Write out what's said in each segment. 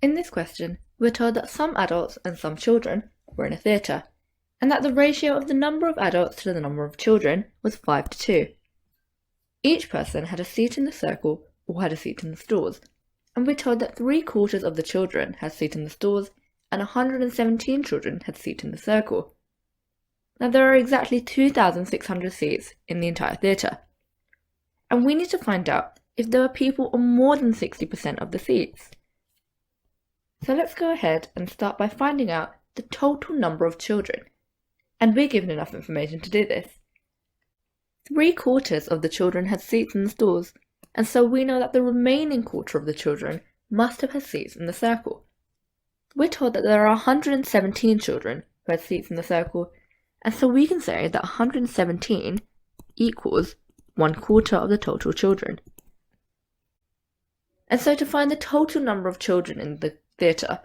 In this question, we're told that some adults and some children were in a theatre, and that the ratio of the number of adults to the number of children was 5 to 2. Each person had a seat in the circle or had a seat in the stalls, and we're told that 3/4 of the children had a seat in the stalls and 117 children had a seat in the circle. Now there are exactly 2,600 seats in the entire theatre, and we need to find out if there are people on more than 60% of the seats. So let's go ahead and start by finding out the total number of children, and we're given enough information to do this. 3/4 of the children had seats in the stalls, and so we know that the remaining quarter of the children must have had seats in the circle. We're told that there are 117 children who had seats in the circle, and so we can say that 117 equals 1/4 of the total children. And so to find the total number of children in the theatre,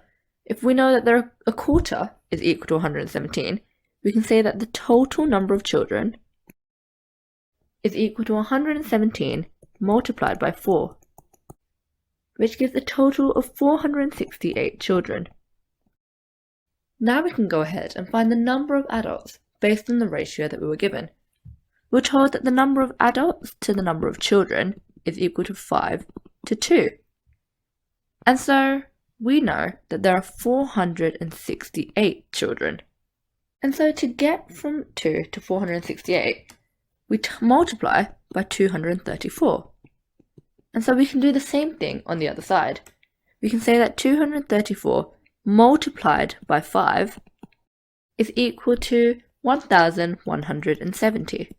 if we know that a quarter is equal to 117, we can say that the total number of children is equal to 117 multiplied by 4, which gives a total of 468 children. Now we can go ahead and find the number of adults based on the ratio that we were given. We're told that the number of adults to the number of children is equal to 5 to 2. And so we know that there are 468 children. And so to get from 2 to 468, we multiply by 234. And so we can do the same thing on the other side. We can say that 234 multiplied by 5 is equal to 1,170.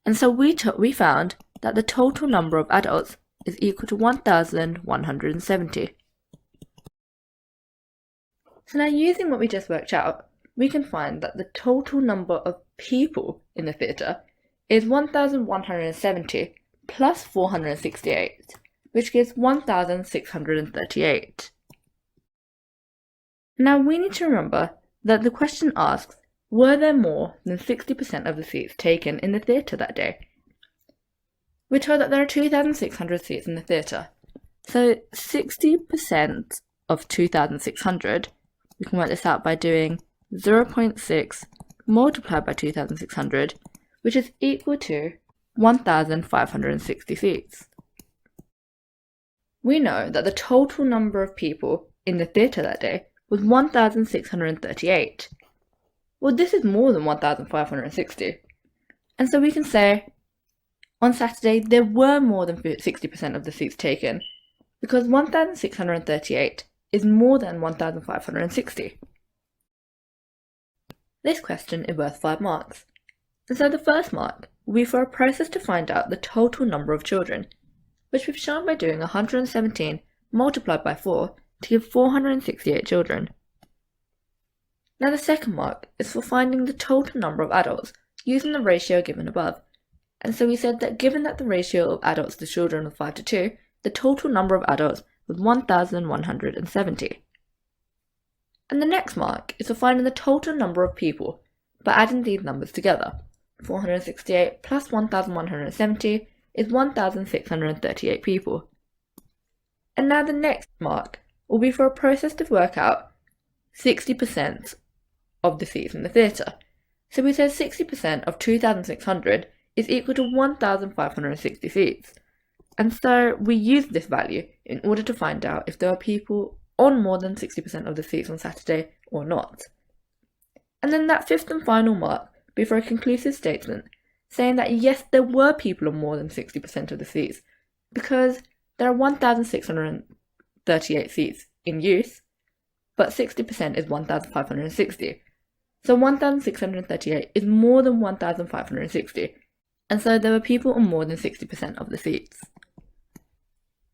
And so we found that the total number of adults is equal to 1,170. So now, using what we just worked out, we can find that the total number of people in the theatre is 1,170 plus 468, which gives 1,638. Now we need to remember that the question asks, were there more than 60% of the seats taken in the theatre that day? We're told that there are 2,600 seats in the theatre, so 60% of 2,600, we can work this out by doing 0.6 multiplied by 2,600, which is equal to 1,560 seats. We know that the total number of people in the theatre that day was 1,638. Well, this is more than 1,560. And so we can say, on Saturday, there were more than 60% of the seats taken, because 1,638 is more than 1,560. This question is worth 5 marks. And so the first mark will be for a process to find out the total number of children, which we've shown by doing 117 multiplied by 4 to give 468 children. Now the second mark is for finding the total number of adults using the ratio given above. And so we said that given that the ratio of adults to children was 5 to 2, the total number of adults was 1,170. And the next mark is for finding the total number of people by adding these numbers together. 468 plus 1,170 is 1,638 people. And now the next mark will be for a process to work out 60% of the seats in the theatre. So we said 60% of 2,600 is equal to 1,560 seats. And so we use this value in order to find out if there are people on more than 60% of the seats on Saturday or not. And then that fifth and final mark will be for a conclusive statement saying that yes, there were people on more than 60% of the seats, because there are 1,638 seats in use, but 60% is 1,560. So 1,638 is more than 1,560, and so there were people on more than 60% of the seats.